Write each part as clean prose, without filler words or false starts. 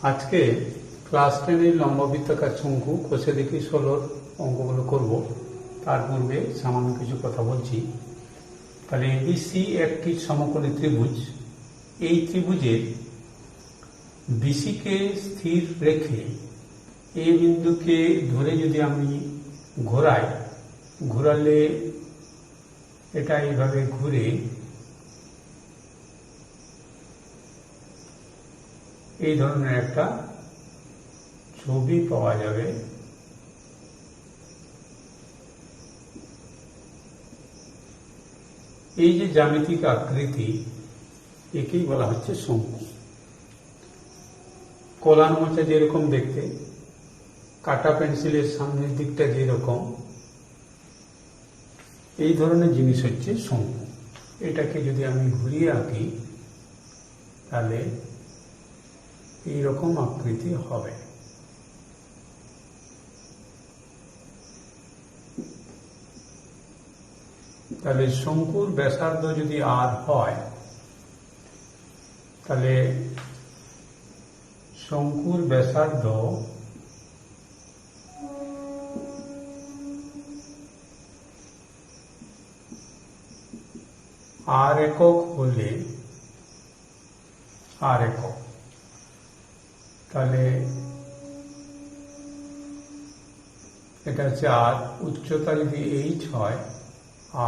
আজকে ক্লাস 10 লম্ববৃত্তাকার শঙ্কু কোষে দেখি 16 অঙ্কগুলো করব। তার পূর্বে সামান্য কিছু কথা বলছি। তাহলে এবিসি একটি সমকোণী ত্রিভুজ। এই ত্রিভুজের বিসিকে স্থির রেখে এই বিন্দুকে ধরে যদি আমি ঘোরালে এটা এইভাবে ঘুরে এই ধরনের একটা ছবি পাওয়া যাবে। এই যে জ্যামিতিক আকৃতি, একেই বলা হচ্ছে শঙ্কু। কলার মোচা যেরকম দেখতে, কাটা পেন্সিলের সামনের দিকটা যেরকম, এই ধরনের জিনিস হচ্ছে শঙ্কু। এটাকে যদি আমি ঘুরিয়ে আঁকি তাহলে এইরকম আকৃতি হবে। তাহলে শঙ্কুর ব্যাসার্ধ যদি আর হয়, তাহলে শঙ্কুর ব্যাসার্ধ আর একক হলে তাহলে এটা হচ্ছে আর, উচ্চতা যদি এইচ হয়,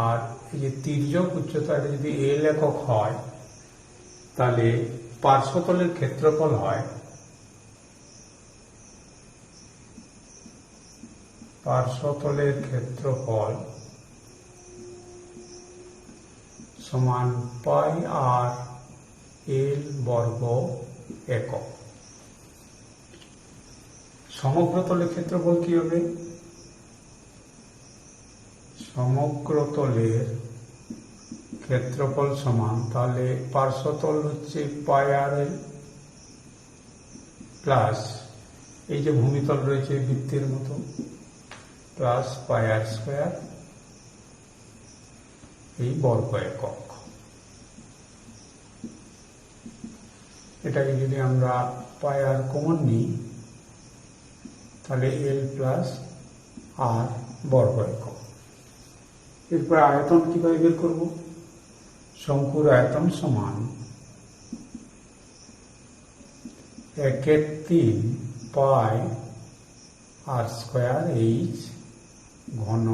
আর এই যে তির্যক উচ্চতাটা যদি এল একক হয়, তাহলে পার্শ্বতলের ক্ষেত্রফল হয় সমান পাই আর এল বর্গ একক। সমগ্র তলের ক্ষেত্রফল কি হবে? সমগ্র তলের ক্ষেত্রফল সমান, তাহলে পার্শ্বতল হচ্ছে পাই আর এল প্লাস এই যে ভূমিতল রয়েছে বৃত্তের মতো, প্লাস পাই আর স্কোয়ার এই বর্গ একক। এটাকে যদি আমরা পাই আর কমন নিই, তাহলে এল প্লাস আর বর্গ একক। এরপর আয়তন কিভাবে বের করব? শঙ্কুর আয়তন সমান 1/3 পাই আর স্কোয়ার এইচ ঘন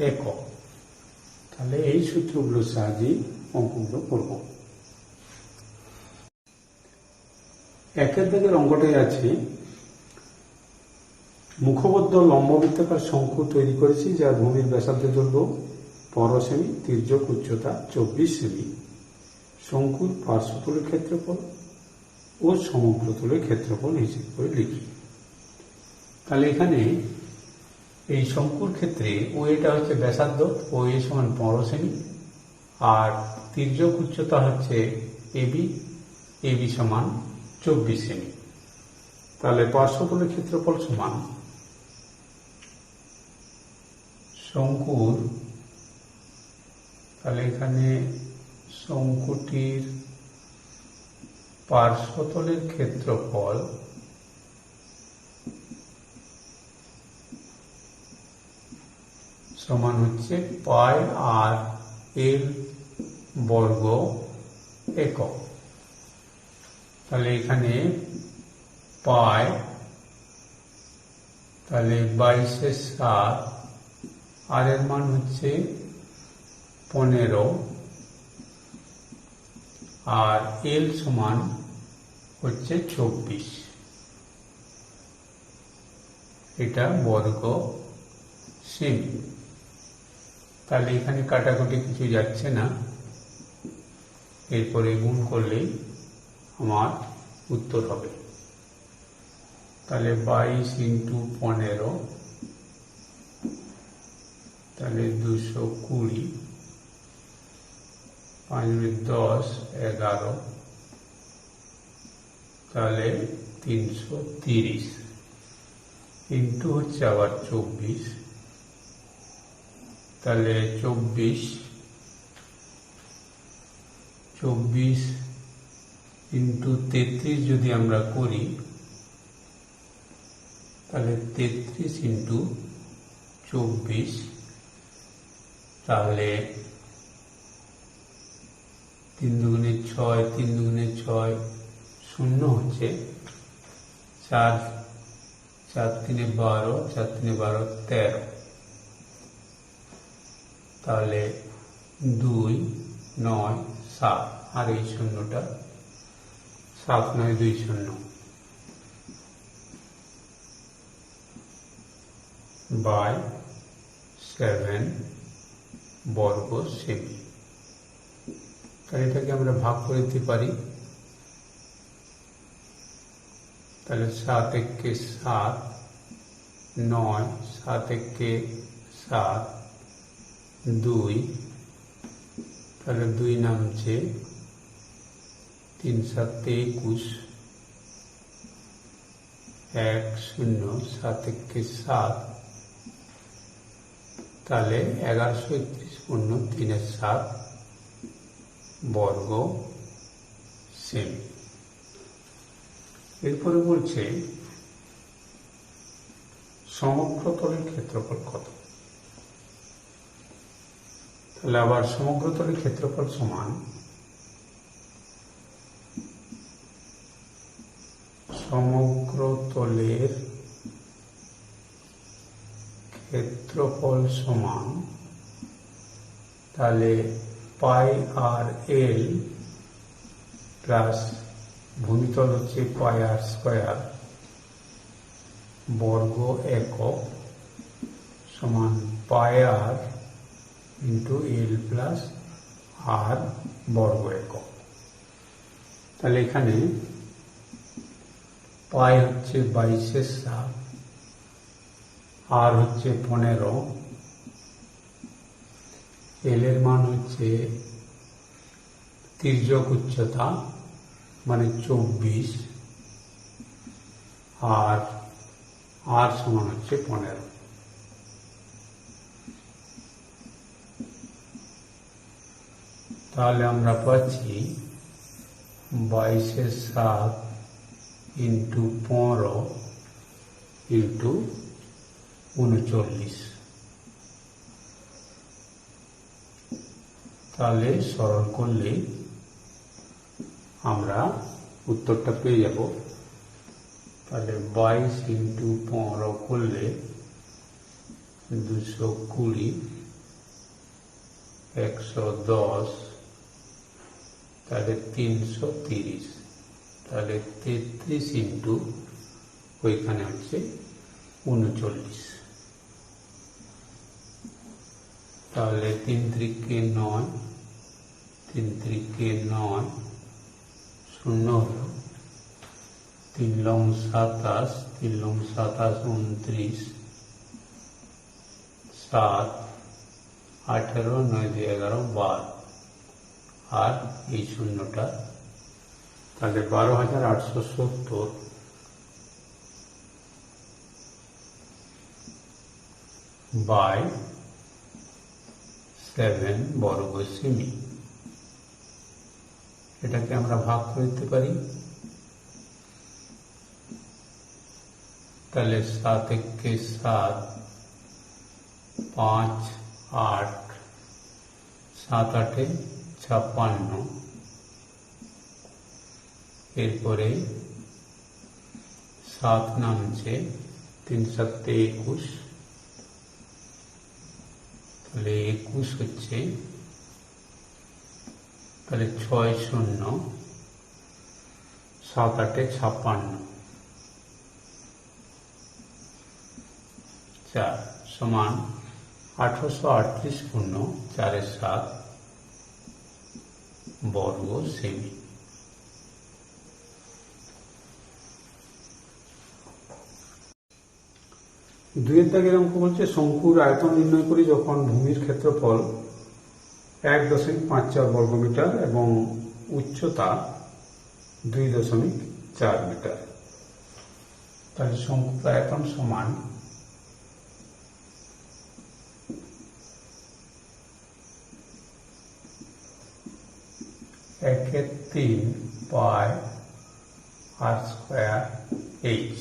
একক। তাহলে এই সূত্রগুলোর সাহায্যে অঙ্কগুলো করব। একের দাগের অঙ্কটাই আছে, মুখবদ্ধ লম্ববৃত্তাকার শঙ্কু তৈরি করেছি, যার ভূমির ব্যাসার্ধ দৈর্ঘ্য 15 সেমি, তির্যক উচ্চতা 24 সেমি। শঙ্কুর পার্শ্বতলের ক্ষেত্রফল ও সমগ্র তলের ক্ষেত্রফল হিসেব করে লিখি। তাহলে এখানে এই শঙ্কুর ক্ষেত্রে ও এটা হচ্ছে ব্যাসার্ধ, ও এ সমান 15 সেমি, আর তির্যক উচ্চতা হচ্ছে এবি সমান 24 সেমি। তাহলে পার্শ্বতলের ক্ষেত্রফল সমান শঙ্কুর, তাহলে এখানে শঙ্কুটির পার্শ্বতলের ক্ষেত্রফল সমান হচ্ছে পাই আর এল বর্গ একক। তাহলে এখানে পাই, তাহলে 22/7, আর এর মান হচ্ছে 15, আর এল সমান হচ্ছে 24, এটা বর্গ সেমি। তাহলে এখানে কাটাকুটি কিছু যাচ্ছে না, এরপরে গুণ করলেই আমার উত্তর হবে। তাহলে 22 × 15, তাহলে 220, 5 × 10 11, তাহলে 330 ইন্টু হচ্ছে আবার 24, তাহলে 24 ইন্টু 33 যদি আমরা করি তাহলে 33 ইন্টু 24, তাহলে 3 দুগুণে 6, 3 দুগুণে 6, 0 হচ্ছে 4, 4 3 12, 4 3 12, 13, তাহলে 2 9 7, আর এই শূন্যটা 7 9 2 0 বাই 7 বর্গ সেমি। তাহলে এটাকে আমরা ভাগ করে দিতে পারি। তাহলে 7 একে 7, 9, 7 একে 7, 2, তাহলে 2 নামছে 3 7 21, 1 0, 7 একে 7, তাহলে 1131 পূর্ণ 3 7 বর্গ সেমি। এরপরে বলছে সমগ্র তলের ক্ষেত্রফল কত। তাহলে আবার সমগ্র তলের ক্ষেত্রফল সমান সমগ্র তলের ক্ষেত্রফল সমান, তাহলে পাই আর এল প্লাস ভূমিতল হচ্ছে পাই আর স্কয়ার বর্গ একক সমান পাই আর ইন্টু এল প্লাস আর বর্গ একক। তাহলে এখানে পাই হচ্ছে 22/7, আর হচ্ছে 15, এল এর মান হচ্ছে তির্যক উচ্চতা মানে 24, আর আর সমান হচ্ছে 15। তাহলে আমরা পাচ্ছি 22/7 ইন্টু 15 ইন্টু 39। তাহলে সরল করলে আমরা উত্তরটা পেয়ে যাব। তাহলে 22 ইন্টু 15 করলে 220, 110, তাহলে 330, তাহলে 33 ইন্টু ওইখানে হচ্ছে 39। তাহলে 3 3 9, 3 3 9, 0 হলো 3 লং 27, 3 লং 27 29, 7 18 9 2 11 12, আর এই শূন্যটা, তাহলে 12,870 বাই 7 বর্গ সেমি। এটাকে আমরা ভাগ করে দিতে পারি। তাহলে 7 একে 7, 5 8, 7 8 56, এরপরে 7 নামছে 3 7 21, তাহলে 21 হচ্ছে, তাহলে 6 0, 7 8 56, 4 সমান 1838 পূর্ণ 4 7 বর্গ সেমি। দুইয়ের দাগের অঙ্ক বলছে শঙ্কুর আয়তন নির্ণয় করি যখন ভূমির ক্ষেত্রফল 1.54 বর্গমিটার এবং উচ্চতা 2.4 মিটার। তাহলে শঙ্কুর আয়তন সমান একের 3 বাই আর স্কোয়ার এইচ।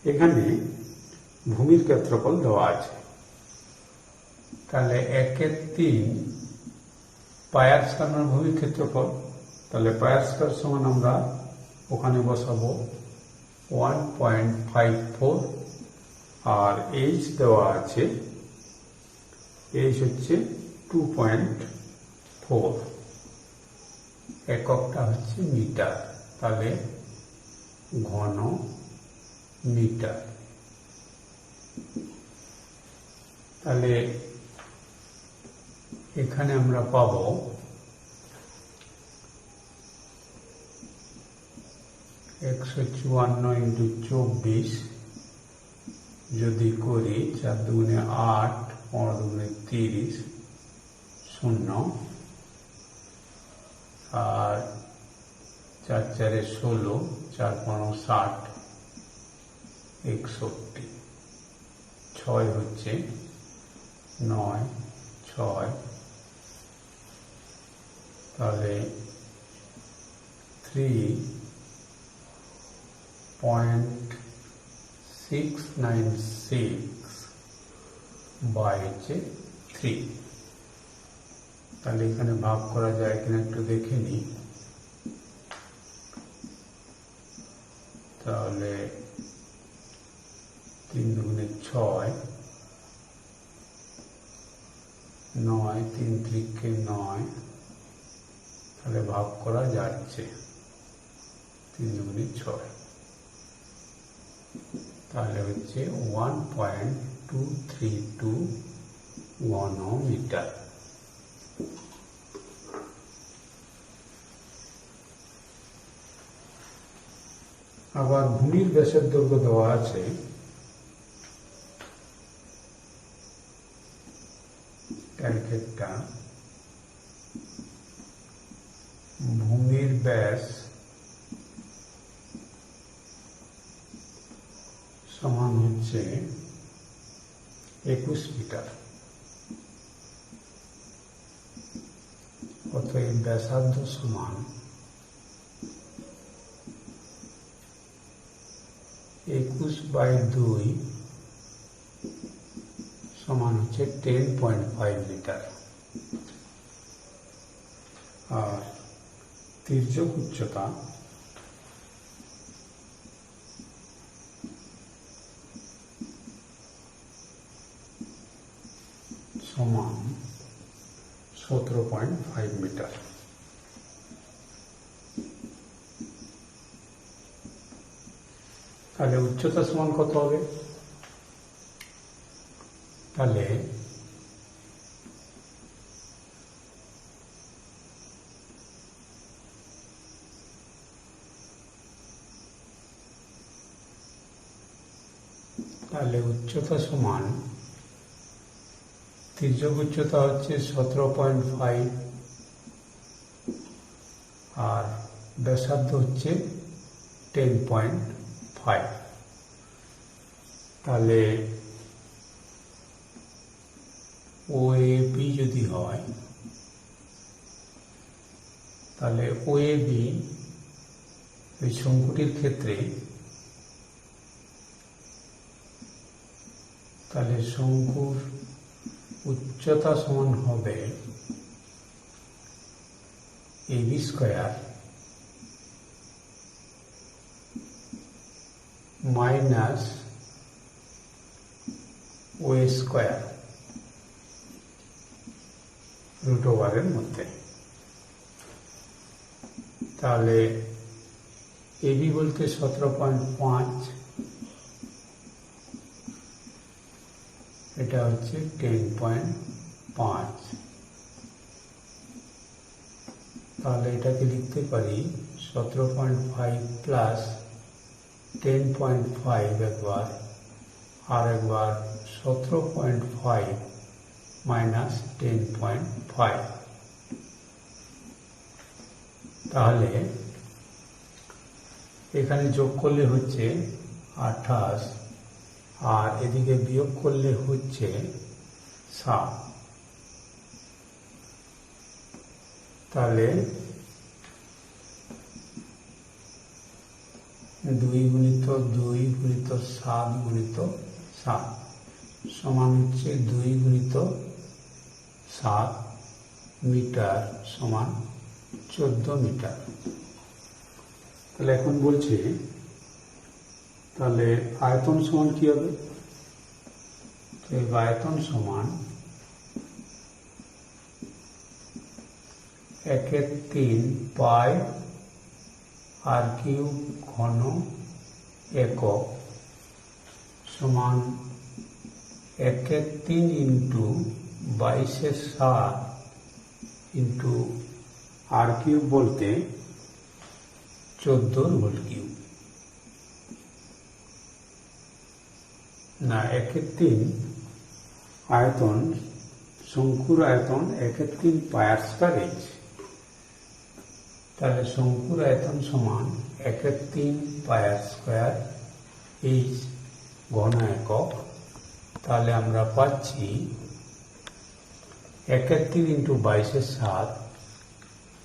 এখানে ভূমির ক্ষেত্রফল দেওয়া আছে, তাহলে 1/3 পায়ার স্কয়ার ভূমির ক্ষেত্রফল। তাহলে পায়ার স্কয়ার সমান আমরা ওখানে বসাবো 1.54, আর এইচ দেওয়া আছে, এইচ হচ্ছে 2.4, এককটা হচ্ছে মিটার, তাহলে ঘন মিটার। তাহলে এখানে আমরা পাবো 154 ইন্টু 24 যদি করি, 4 দুগুণে 8, 15 দুগুণে 30, 0, আর 4 4 16, 4 15 60, 61, 6 হচ্ছে 9, 6, তাহলে 3.696 বাই 3। তাহলে এখানে ভাগ করা যায় কিনা একটু দেখে নিই। তাহলে 3 দুগুণে 6, 9, 3 3কে 9, তাহলে ভাগ করা যাচ্ছে 3 দুগুণে 6, তাহলে হচ্ছে 1.232 ঘন মিটার। আবার ভূমির ব্যাসের দৈর্ঘ্য দেওয়া আছে, ক্যালকুলেটটা ভূমির ব্যাস সমান হচ্ছে 21 মিটার। অতএব ব্যাসার্ধ সমান 21/2 সমান হচ্ছে 10.5 মিটার। আর তির্যক উচ্চতা সমান 17.5 মিটার। তাহলে উচ্চতা সমান কত হবে? তাহলে উচ্চতা সমান, তির্যক উচ্চতা হচ্ছে 17.5 আর ব্যাসার্ধ হচ্ছে 10.5। তাহলে OAB যদি হয়, তাহলে OAB এই শঙ্কুটির ক্ষেত্রে, তাহলে শঙ্কুর উচ্চতা সমান হবে AB square minus OA square √এর মধ্যে। তাহলে AB বলতে 17.5, এটা হচ্ছে 10.5। তাহলে এটাকে লিখতে পারি 17.5 প্লাস 10.5 একবার, আর একবার 17.5 মাইনাস 10.5। তাহলে এখানে যোগ করলে হচ্ছে 28, আর এদিকে বিয়োগ করলে হচ্ছে 7। তাহলে 2 গুণিত 2 গুণিত 7 গুণিত 7 সমান হচ্ছে 2 গুণিত 7 মিটার সমান 14 মিটার। তাহলে এখন বলছে তাহলে আয়তন সমান কি হবে? আয়তন সমান 1/3 পাই আর কিউব ঘন একক সমান 1/3 ইন্টু 22/7 ইন্টু আর কিউব বলতে 14 হোল কিউব। না, 1/3 আয়তন, শঙ্কুর আয়তন 1/3 পাই আর স্কয়ার এইচ। তাহলে শঙ্কুর আয়তন সমান 1/3 পাই আর স্কয়ার এইচ ঘন একক। তাহলে আমরা পাচ্ছি 1/3 ইন্টু 22/7,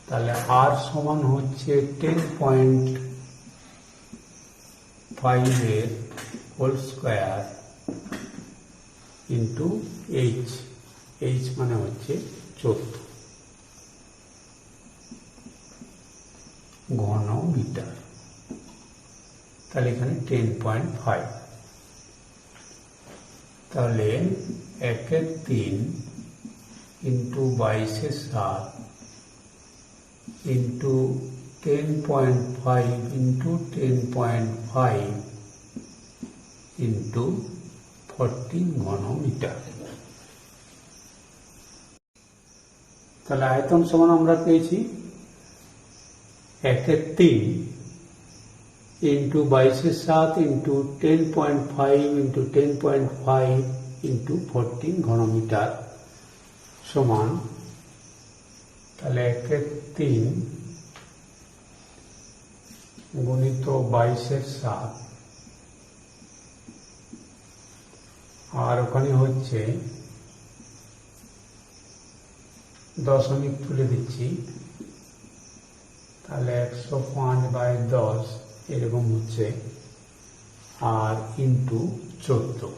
তাহলে আর সমান হচ্ছে 10.5 এর whole square into H, H মানে হচ্ছে 14 ঘন মিটার। তাহলে এখানে 10.5, তাহলে 1/3 ইন্টু 22/7 ইন্টু 10.5 ইন্টু 10.5 ইন্টু 14 ঘন মিটার। তাহলে আয়তন সমান আমরা পেয়েছি 1/3 ইন্টু 22/7 ইন্টু 10.5 ইন্টু 10.5 ইন্টু 14 ঘন মিটার সমান, তাহলে 1/3 গুণিত 22/7 আর ওখানে হচ্ছে দশমিক তুলে দিচ্ছি, তাহলে 105/10 এরকম হচ্ছে, আর ইন্টু 14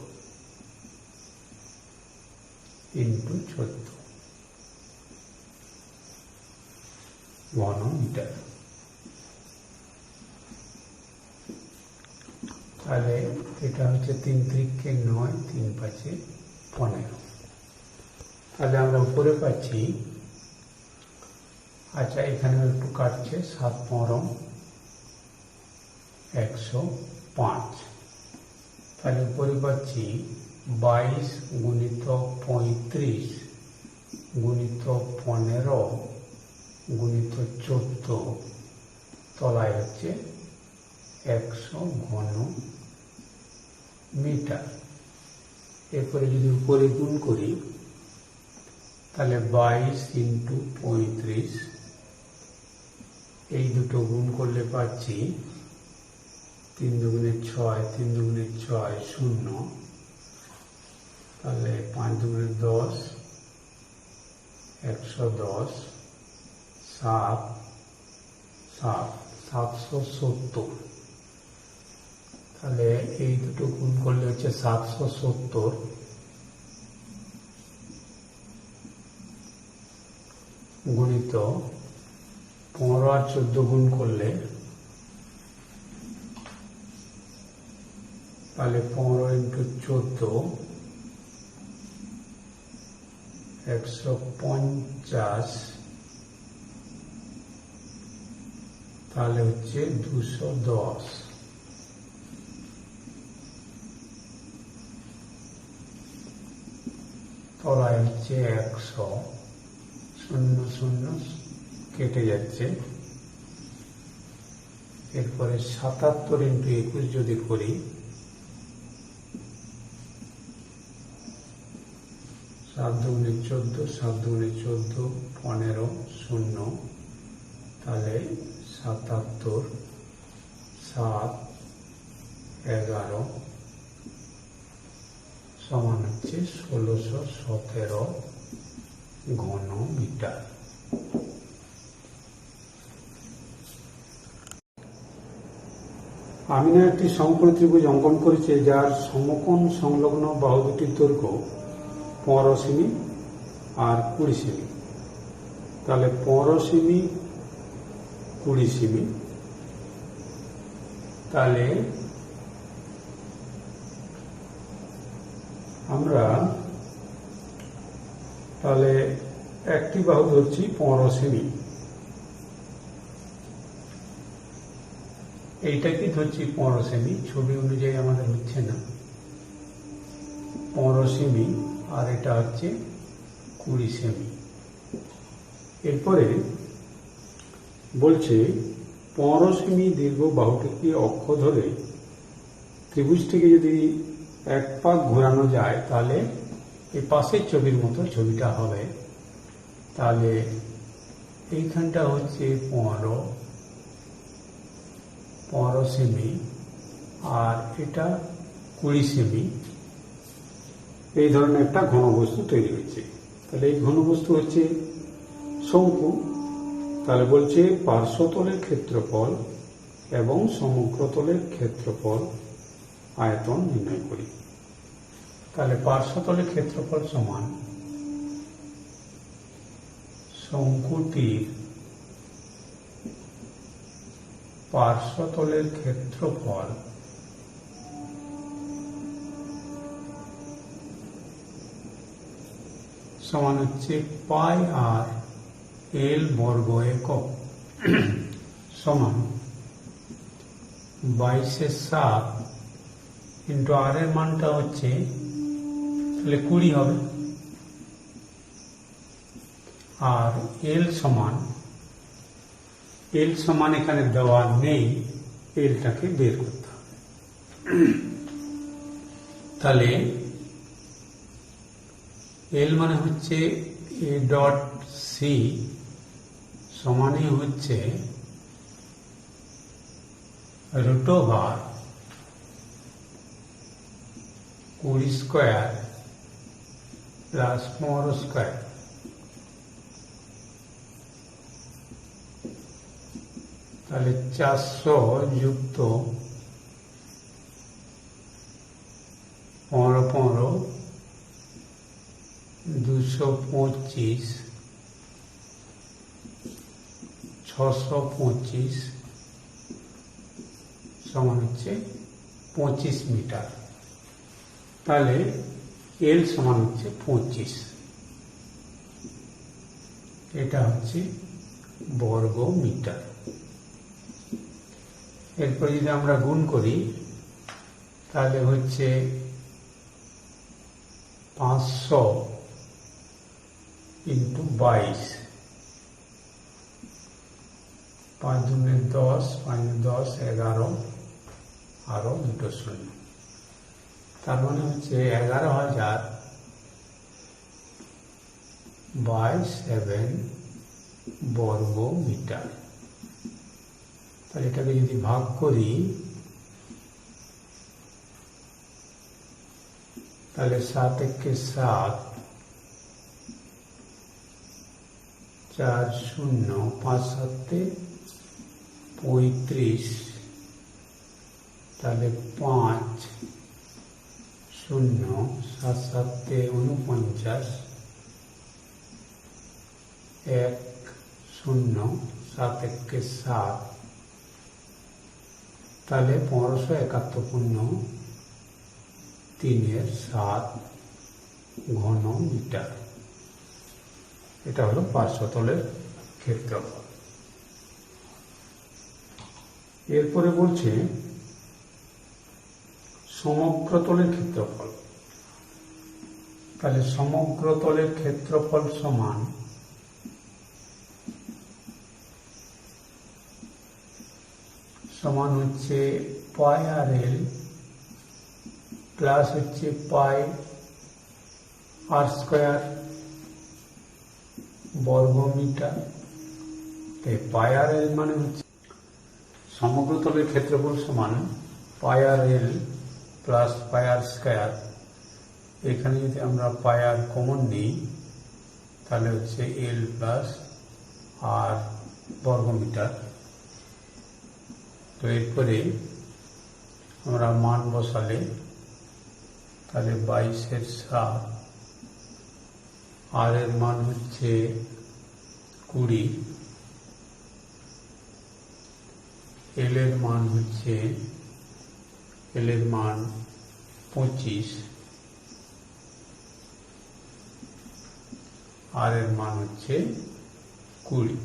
ঘন মিটার। তাহলে এটা হচ্ছে 3 × 9, 3 × 5 = 15। তাহলে আমরা উপরে পাচ্ছি, আচ্ছা এখানে একটু কাটছে, 7 × 15 105। তাহলে উপরে পাচ্ছি 22 গুণিত 35 গুণিত 15 গুণিত 14, তলায় হচ্ছে 100 ঘন মিটার। এরপরে যদি উপরে গুণ করি, তাহলে 22 ইন্টু 35, এই দুটো গুণ করলে পাচ্ছি 3 দুগুণে 6, 3 দুগুণে 6 0, তাহলে 5 দুগুণে 10, 110, 770। তাহলে এই দুটো গুণ করলে হচ্ছে 770 গুণিত 15 আর 14 গুণ করলে, তাহলে 15 ইন্টু 14 150, তাহলে হচ্ছে 210। তলায় হচ্ছে 100, 0 0 কেটে যাচ্ছে। এরপরে 77 ইন্টু 21 যদি করি, 7 দুগুণে 14, 7 দুগুণে 14 15 0, তাহলে 77 7 11 সমান হচ্ছে 1617 ঘন মিটার। আমি না একটি সমকোণী ত্রিভুজ অঙ্কন করেছি, যার সমকোণ সংলগ্ন বাহু দুটির দৈর্ঘ্য 15 সেমি আর 20 সেমি। তাহলে 15 সেমি 20 সেমি, তাহলে আমরা একটি বাহু ধরছি 15 সেমি, এইটা কি ধরছি 15 সেমি, ছবি অনুযায়ী আমাদের হচ্ছে না, 15 সেমি, আর এটা হচ্ছে 20 সেমি। এরপরে বলছে 15 সেমি দীর্ঘ বাহুটিকে অক্ষ ধরে ত্রিভুজটিকে যদি এক পাক ঘোরানো যায় তাহলে এই পাশের ছবির মতো ছবিটা হবে। তাহলে এইখানটা হচ্ছে 15 সেমি আর এটা 20 সেমি, এই ধরনের একটা ঘনবস্তু তৈরি হয়েছে। তাহলে এই ঘনবস্তু হচ্ছে শঙ্কু। তাহলে বলছে পার্শ্বতলের ক্ষেত্রফল এবং সমগ্রতলের ক্ষেত্রফল আয়তন নির্ণয় করি। তাহলে পার্শ্বতলের ক্ষেত্রফল সমান শঙ্কুটির পার্শ্বতলের ক্ষেত্রফল সমান হচ্ছে পাই আর এল বর্গ একক সমান 22/7 ইন্টু আর এর মানটা হচ্ছে তাহলে 20 হবে, আর এল সমান এখানে দেওয়া নেই, এলটাকে বের করতে হবে। তাহলে এল মানে হচ্ছে এ ডট সি সমানই হচ্ছে √20² প্লাস 15²। তাহলে 400 যুক্ত 15 225 625 সমান হচ্ছে 25 মিটার। তাহলে এল সমান হচ্ছে 25, এটা হচ্ছে বর্গ মিটার। এরপর যদি আমরা গুণ করি তাহলে হচ্ছে 500 ইন্টু 22, 5 × 10, 5 × 10 11, আরো 2 শূন্য, তার মানে হচ্ছে 11,000/7 বর্গ মিটার। তাহলে এটাকে যদি ভাগ করি তাহলে 7 × 7, 4 0, 5 7 35, তাহলে 5 0, 7 7 49, 1 0, 7 1 7, তাহলে 1571 3/7 ঘন মিটার। এটা হলো পার্শ্বতলের ক্ষেত্রফল। এরপরে বলছে সমগ্রতলের ক্ষেত্রফল। তাহলে সমগ্রতলের ক্ষেত্রফল সমান হচ্ছে পাই আর এল প্লাস হচ্ছে পাই r² বর্গ মিটার। পাই আর এল মানে হচ্ছে সমগ্রতলের ক্ষেত্রফল সমান পাই আর এল প্লাস পাই r²। এখানে যদি আমরা পাই আর কমন নিই তাহলে হচ্ছে এল প্লাস আর বর্গ মিটার। তো এরপরে আমরা মান বসালে তাহলে 22-এর 7, আর এর মান হচ্ছে 20, এল এর মান 25, আর এর মান 20।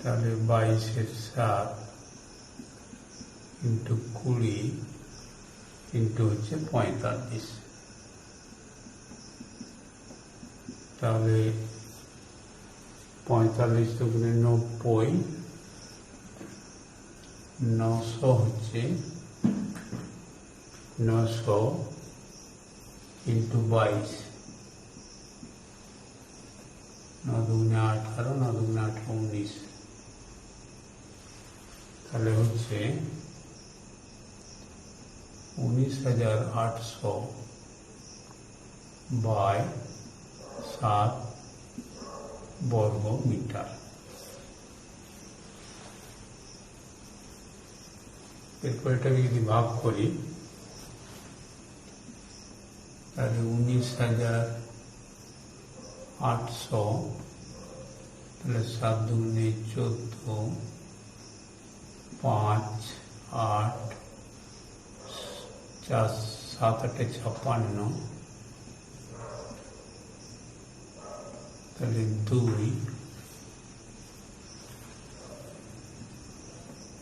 তাহলে 22-এর 7 ইন্টু 20 ইন্টু 45। তাহলে 45 দুগুণে 90, 900 900 ইন্টু 22, 9 দুগুণে 18, 9 দুগুণে 18, 19। তাহলে 19,800 বাই 7 বর্গ মিটার। এরপর এটাকে যদি ভাগ করি তাহলে 19,800, তাহলে 7 দুগুণে 14, 5, 8, 4, 7, 8, 56, তাহলে 2,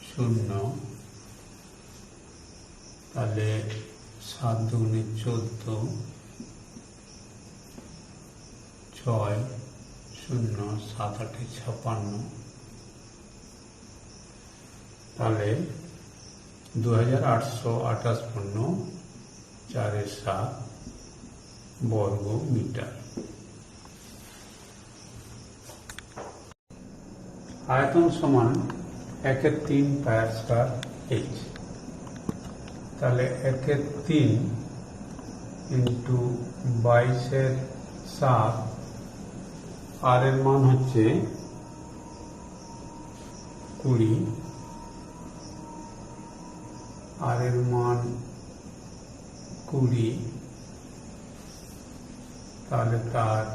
0, তাহলে 7 দুগুণে 14, 6, 0, 7, 8, 56, তাহলে 2858 4/7 বর্গ মিটার। আয়তন সমান 1/3 পায়ার স্কয়ার h। তাহলে 1/3 ইন্টু 22-এর 7, আর এর মান 20, আর এর মান 20, তাহলে তার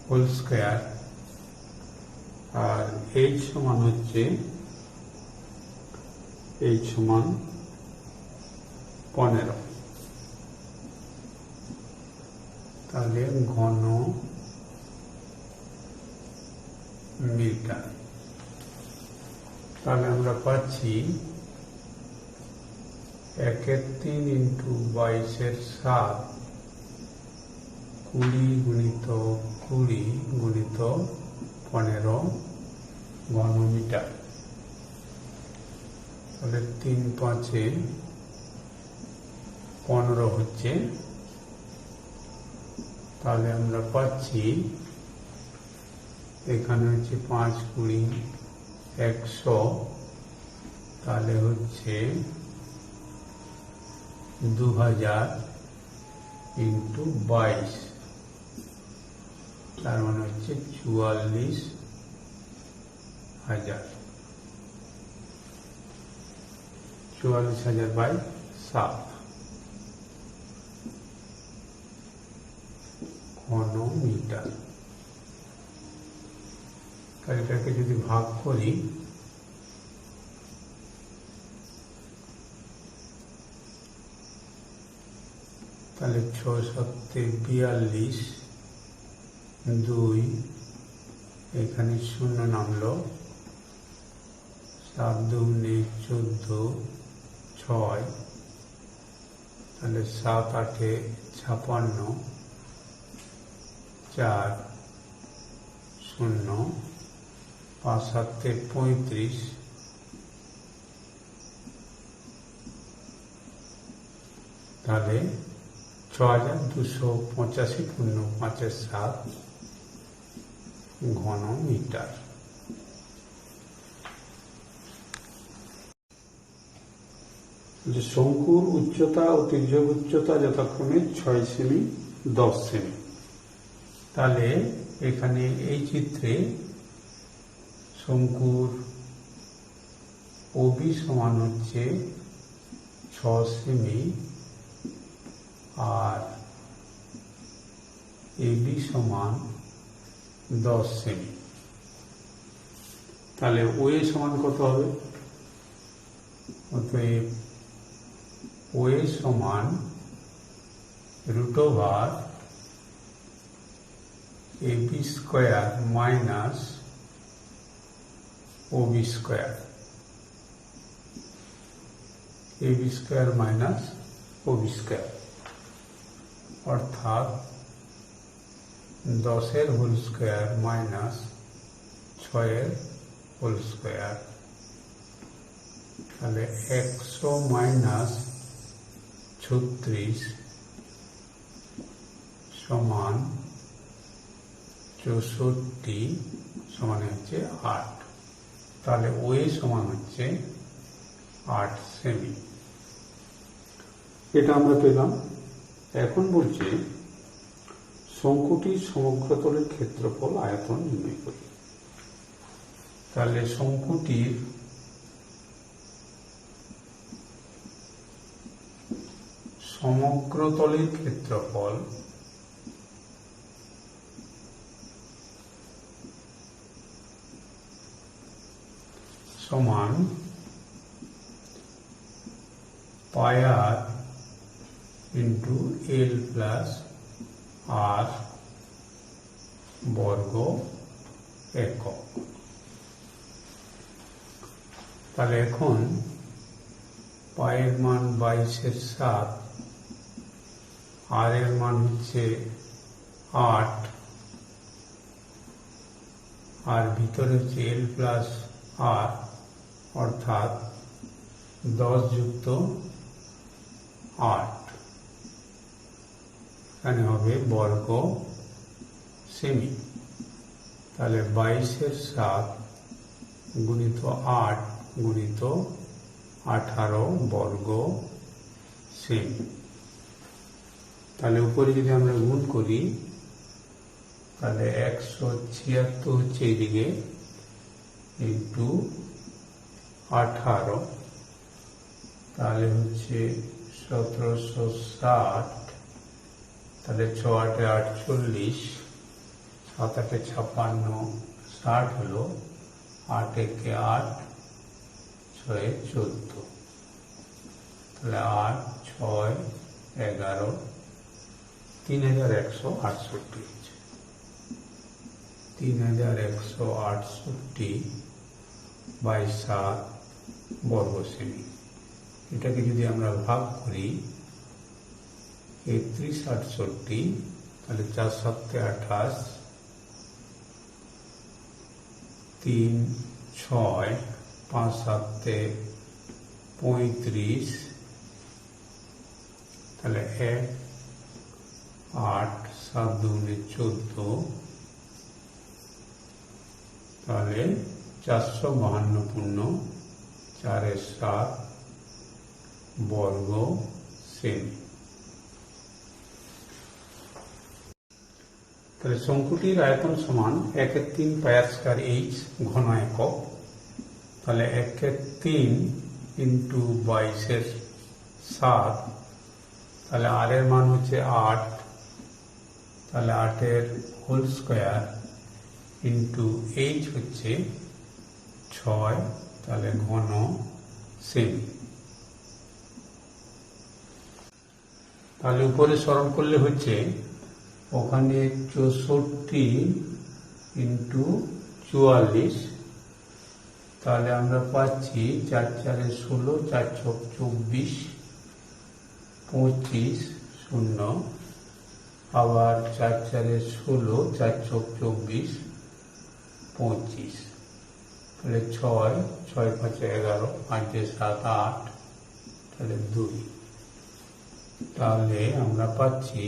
হোল স্কয়ার, আর h সমান h সমান 15। তাহলে ঘন মিটার। তাহলে আমরা পাচ্ছি 1/3 ইন্টু 22-এর 7, 20 গুণিত 20 গুণিত 15 ঘনমিটার। তাহলে 3 5-এ 15 হচ্ছে। তাহলে আমরা পাচ্ছি এখানে 5 20 100, তাহলে 2000 ইন্টু 22, তার মানে 44,000। 44,000 বাই 7 ঘন মিটার। এটাকে যদি ভাগ করি তাহলে 6 7 42, 2 এখানে 0 নামলো, 7 দুগুণে 14, 6, তাহলে 7 8 56, 4 0, 5 7 35, তাহলে 6285 পূর্ণ 5-এর 7 ঘন মিটার। শঙ্কুর উচ্চতা ও তির্যক উচ্চতা যথাক্রমে 6 সেমি 10 সেমি। তাহলে এখানে এই চিত্রে শঙ্কুর ওবি সমান হচ্ছে 6 সেমি আর এবি সমান 10 সেমি। তাহলে ওএ সমান কত হবে? অতএব ওএ সমান √/, AB square minus OB square, AB square minus OB square, অর্থাৎ 10 whole square minus 6 whole square. তাহলে 100 মাইনাস 36 সমান 64 সমান হচ্ছে 8। তাহলে ওএ সমান হচ্ছে 8 সেমি। এটা আমরা পেলাম। এখন বলছি শঙ্কুটির সমগ্রতলের ক্ষেত্রফল আয়তন নির্ণয় করি। তাহলে শঙ্কুটির সমগ্রতলের ক্ষেত্রফল সমান πr ইন্টু এল প্লাস আর বর্গ একক। তাহলে এখন পায়ের মান 22/7, আর এর মান হচ্ছে 8, আর ভিতরে হচ্ছে এল প্লাস আর, অর্থাৎ 10 যুক্ত 8, এখানে হবে বর্গ সেমি। তাহলে 22/7 গুণিত 8 গুণিত 18 বর্গ সেমি। তাহলে উপরে যদি আমরা গুণ করি তাহলে 176 হচ্ছে এইদিকে ইন্টু 18, তাহলে হচ্ছে 1760। তাহলে 6 × 8 = 48, 7 × 8 = 56, 60 হলো, 8 × 1 = 8, 6 × 14, তাহলে 8, 6, 11, 3168 হচ্ছে। 3168/7 বর্গ সেমি। এটাকে যদি আমরা ভাগ করি 3368, তাহলে 4 × 7 = 28, 3, 6, 5, 7 = 35, তাহলে 1, 8, 7 × 2 = 14, তাহলে 452 পূর্ণ 4/7 বর্গ সেমি। তাহলে শঙ্কুটির আয়তন সমান 1/3 πr² ঘন একক। তাহলে 1/3 ইন্টু 22/7, তাহলে আর এর মান হচ্ছে 8, তাহলে 8 হোল স্কোয়ার ইন্টু এইচ হচ্ছে 6, তাহলে ঘন সেমি। তাহলে উপরে সরল করলে হচ্ছে ওখানে 64 ইন্টু 44, তাহলে আমরা পাচ্ছি 4 × 4 = 16, 4 × 6 = 24, 25, 0, আবার 4 × 4 = 16, 4 × 6 = 24, 25, তাহলে 6, 6 × 5 = 11, 5 × 7 = 8, তাহলে 2, তাহলে আমরা পাচ্ছি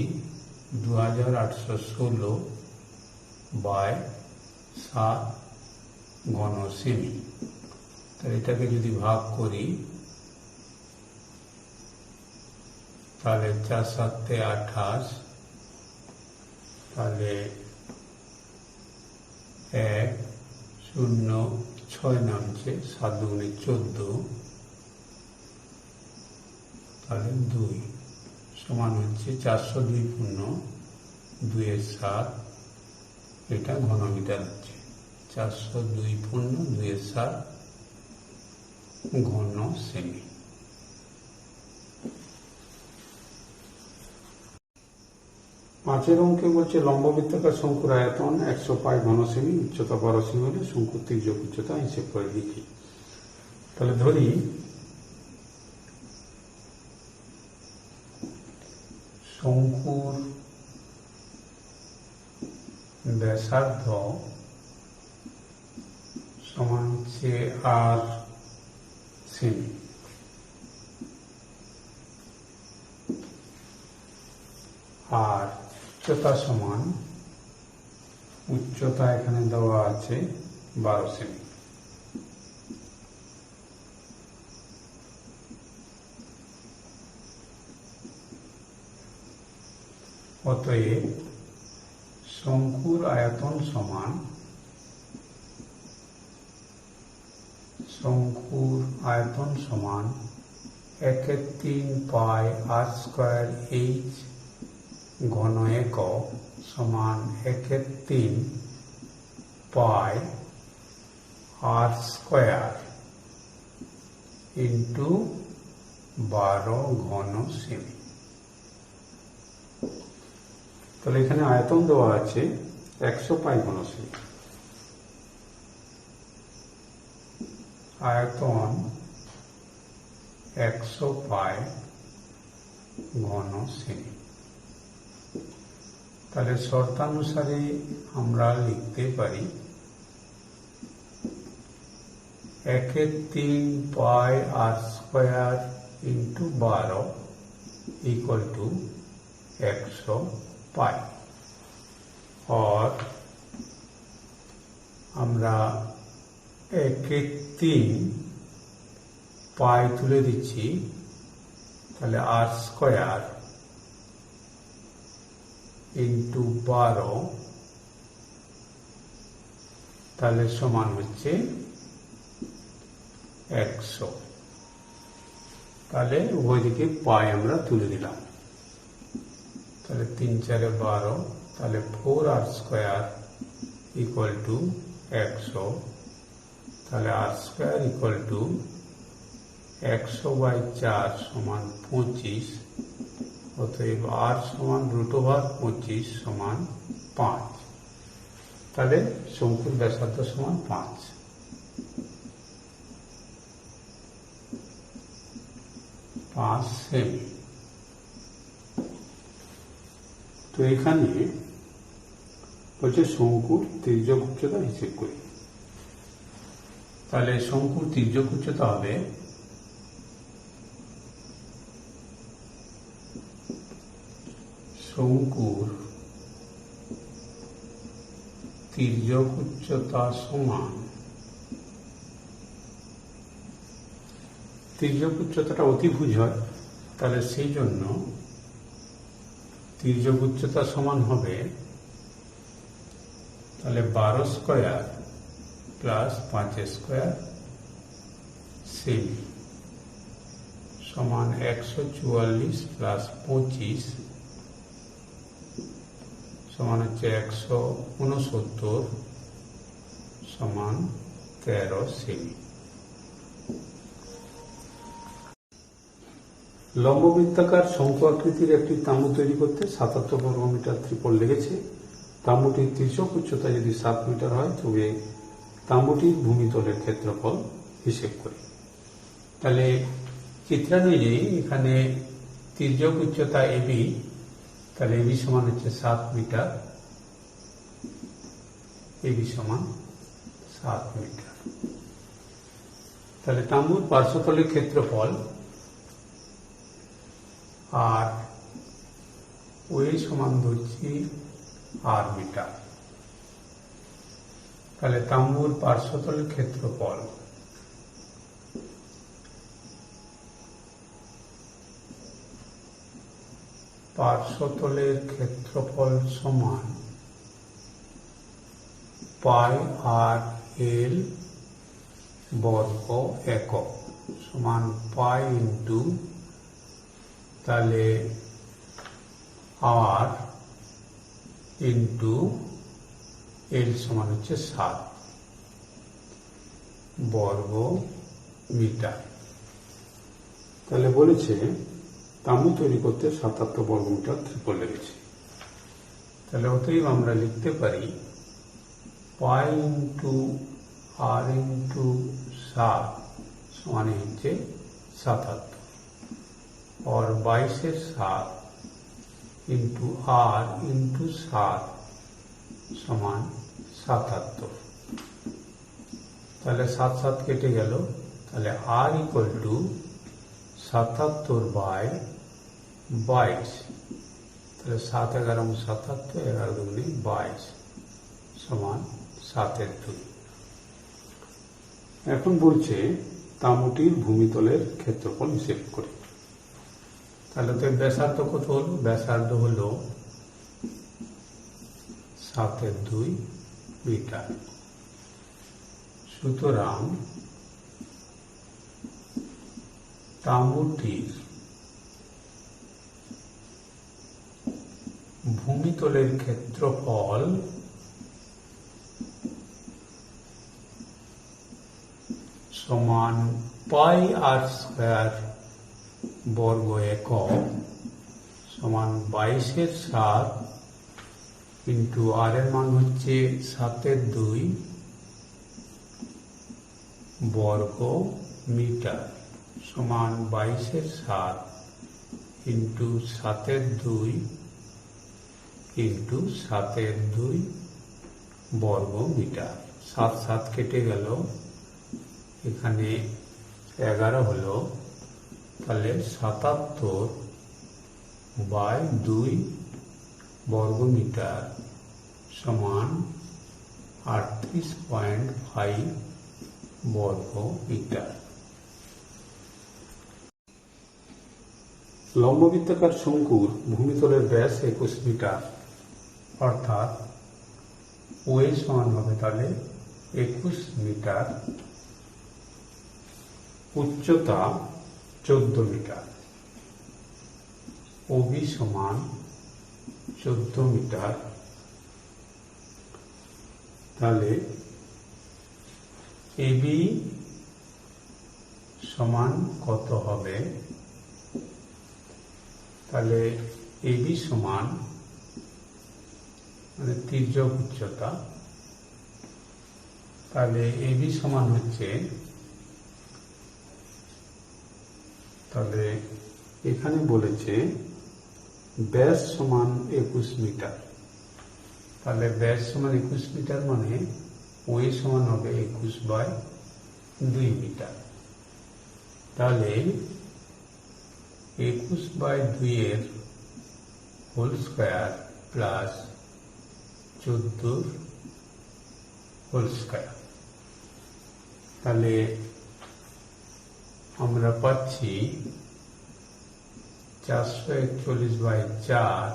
2816/7 ঘন সেমি। তাহলে এটাকে যদি ভাগ করি তাহলে 4 × 7 = 28, তাহলে 1, 0, 6 নামছে, 7 দুগুণে 14, তাহলে 2 সমান হচ্ছে 402 পূর্ণ 2 এর 7, এটা ঘনমিটার হচ্ছে 402 পূর্ণ 2 এর 7 ঘন সেমি। পাঁচের অঙ্কে বলছে লম্ববৃত্তাকার শঙ্কুর আয়তন 100 পাই ঘন সেমি, উচ্চতা 12 সেমি হলে শঙ্কুর তির্যক উচ্চতা হিসেব করে লিখি। তাহলে ধরি শঙ্কুর ব্যাসার্ধ সমান হচ্ছে আর সেমি, আর উচ্চতা সমান, উচ্চতা এখানে দেওয়া আছে 12 সেমি। অতএব শঙ্কুর আয়তন সমান, শঙ্কুর আয়তন সমান 1/3 পাই আর স্কয়ার এইচ ঘন একক সমান 1/3 পাই আর স্কয়ার ইন্টু 12 ঘন সেমি। তাহলে এখানে আয়তন দেওয়া আছে 100 পাই ঘন সেমি, আয়তন 100 পাই ঘন সেমি। তাহলে শর্তানুসারে আমরা লিখতে পারি 1/3 পাই আর স্কয়ার ইন্টু 12 इक्वल टू 100 पाई। और আমরা 1/3 পাই তুলে দিচ্ছি, তাহলে আর স্কয়ার ইন্টু 12 তাহলে সমান হচ্ছে 100। তাহলে উভয় দিকে পাই আমরা তুলে দিলাম, তাহলে 3 4 12, তাহলে 4 আর স্কয়ার ইকুয়াল টু 100, তাহলে আর স্কয়ার ইকুয়াল টু 100/4 সমান 25, অতএব আর সমান √25 সমান 5। তাহলে শঙ্কুর ব্যাসার্ধ সমান 5 সেমি। তো এখানে বলছে শঙ্কুর তির্যক উচ্চতা হিসেব করি। তাহলে শঙ্কুর তির্যক উচ্চতা হবে শঙ্কুর তির্যক উচ্চতা সমান, তির্যক উচ্চতাটা অতিভুজ হয়, তাহলে সেই জন্য তির্যক উচ্চতা সমান হবে, তাহলে 12 স্কয়ার প্লাস 5 স্কয়ার সেমি সমান 144 প্লাস 25 সমান হচ্ছে 169 সমান 13 সেমি। লম্ববৃত্তাকার শঙ্কু আকৃতির একটি তাম্বু তৈরি করতে 77 বর্গমিটার ত্রিপল লেগেছে। তাম্বুটির তির্যক উচ্চতা যদি 7 মিটার হয়, তবে তাম্বুটির ভূমিতলের ক্ষেত্রফল হিসেব করি। তাহলে চিত্রানুযায়ী এখানে তির্যক উচ্চতা এবি, তাহলে এবি সমান হচ্ছে 7 মিটার, এবি সমান 7 মিটার। তাহলে তাম্বুর পার্শ্বতলের ক্ষেত্রফল আর ওই সমান ধরছি আর মিটার। তাহলে তাম্বুর পার্শ্বতলের ক্ষেত্রফল সমান পাই আর এল বর্গ একক সমান পাই ইন্টু তাহলে আর ইন্টু এল সমান হচ্ছে 7 বর্গ মিটার। তাহলে বলেছে তামু তৈরি করতে 77 বর্গ মিটার ত্রিপল লেগেছে। তাহলে অতএব আমরা লিখতে পারি পাই ইন্টু আর ইন্টু 7 সমান হচ্ছে 77 और 22/7 इंटू आर इंटू 7 समान 77। তাহলে 7 7 কেটে গেল, তাহলে আর ইকুয়াল টু 77/22। তাহলে 7 11 77, 11 দুগুণে 22 সমান 7/2। এখন বলছে তাঁবুটির ভূমিতলের ক্ষেত্রফল হিসেব করে। তাহলে তো ব্যাসার্ধ কত হলো? ব্যাসার্ধ হলো 7/2 মিটার। সুতরাং তাঁবুটির ভূমিতলের ক্ষেত্রফল সমান পাই আর স্কয়ার বর্গ একক সমান 22/7 ইন্টু আর এর মান হচ্ছে 7/2 বর্গ মিটার সমান 22/7 ইন্টু 7/2 ইন্টু 7/2 বর্গ মিটার। 7 7 কেটে গেল, এখানে 11 হলো, তাহলে 77/2 বর্গ মিটার সমান 38.5 বর্গ মিটার। লম্ববৃত্তাকার শঙ্কুর ভূমিতলের ব্যাস 21 মিটার, অর্থাৎ ওএ সমান হবে তাহলে 21 মিটার, উচ্চতা 14 মিটার, ওবি সমান 14 মিটার। তাহলে এবি সমান কত হবে? তাহলে এবি সমান মানে তির্যক উচ্চতা, তাহলে এবি সমান হচ্ছে, তাহলে এখানে বলেছে ব্যাস সমান 21 মিটার। তাহলে ব্যাস সমান 21 মিটার মানে ওই সমান হবে 21/2 মিটার। তাহলে 21/2 এর whole square plus 14 whole square. তাহলে আমরা পাচ্ছি 441/4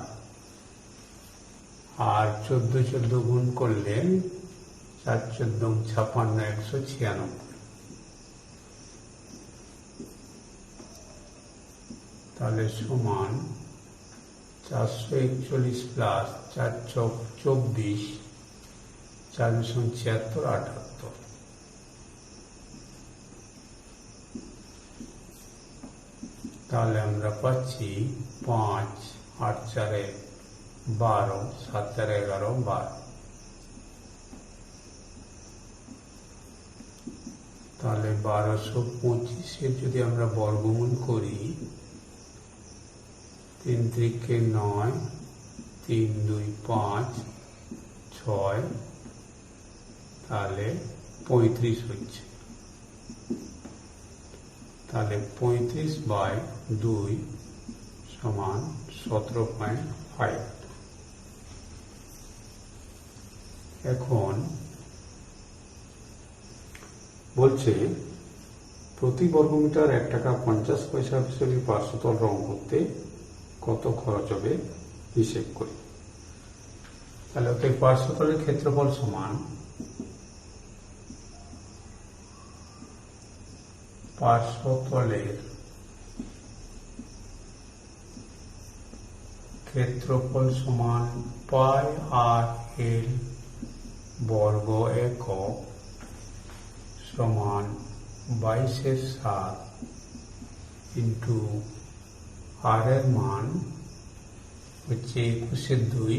আর 14 14 গুণ করলে 4 14 56 196। তাহলে সমান 441 প্লাস 4 24 476 78। তাহলে আমরা পাচ্ছি 5 8 4 12 7 4 11 12। তাহলে 1225 এর যদি আমরা বর্গমূল করি, 3 3 9 3 2 5 6, তাহলে 35 হচ্ছে। তাহলে 35/2 সমান 17.5। এখন বলছে প্রতি বর্গমিটার 1 টাকা 50 পয়সা হিসেবে পার্শ্বতল রং করতে কত খরচ হবে হিসেব করি। তাহলে ওকে পার্শ্বতলের ক্ষেত্রফল সমান পার্শ্বতলের ক্ষেত্রফল সমান পাই আর এল বর্গ একক সমান 22/7 ইন্টু আর এর মান হচ্ছে 21/2,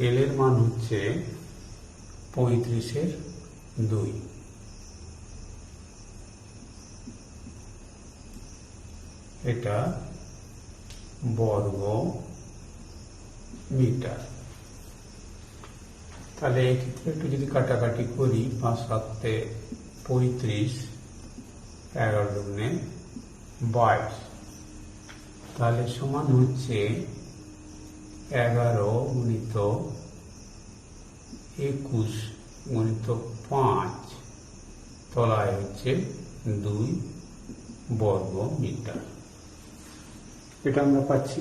এল এর মান হচ্ছে 35/2। এটা বর্গ মিটার। তাহলে এক্ষেত্রে একটু যদি কাটাকাটি করি, 5 7 35, 11 দুগুণে 22, তাহলে সমান হচ্ছে 11 গুণিত 21 গুণিত 5, তলায় হচ্ছে 2 বর্গ মিটার। এটা আমরা পাচ্ছি।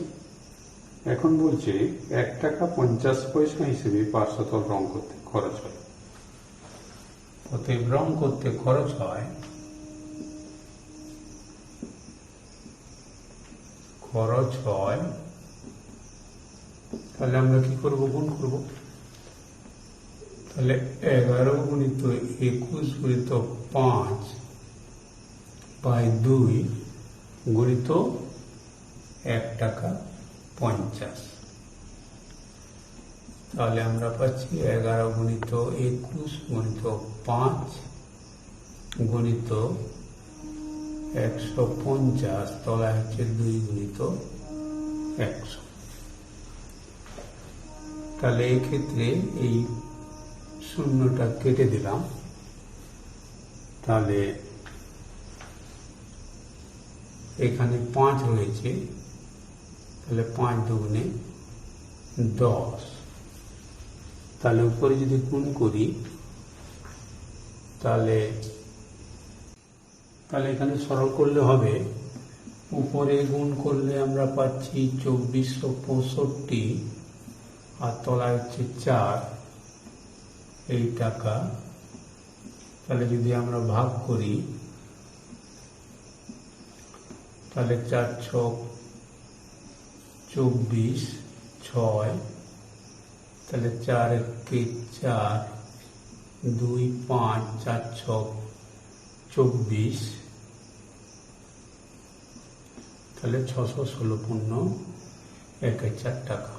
এখন বলছে 1 টাকা 50 পয়সা হিসেবে পার্শ্বতল রং করতে খরচ হয়। অতএব রং করতে খরচ হয় তাহলে আমরা কি করব? গুণ করব। তাহলে 11 গুণিত 21 গুণিত 5 বাই 2 গুণিত 1 টাকা 50। তাহলে আমরা পাচ্ছি 11 গুণিত 21 গুণিত 5 গুণিত 150, তলায় হচ্ছে 2 গুণিত 100। তাহলে এক্ষেত্রে এই শূন্যটা কেটে দিলাম। তাহলে এখানে 5 রয়েছে, তাহলে 5 দুগুণে 10। তাহলে উপরে যদি গুণ করি তাহলে এখানে সরল করলে হবে, উপরে গুণ করলে আমরা পাচ্ছি 2465 আর তলায় হচ্ছে 4 এই টাকা। তাহলে যদি আমরা ভাগ করি তাহলে 4 6 24, 6, তাহলে 4 1 4, 2 5, 4 6 24, তাহলে 616 পূর্ণ 1,004 টাকা।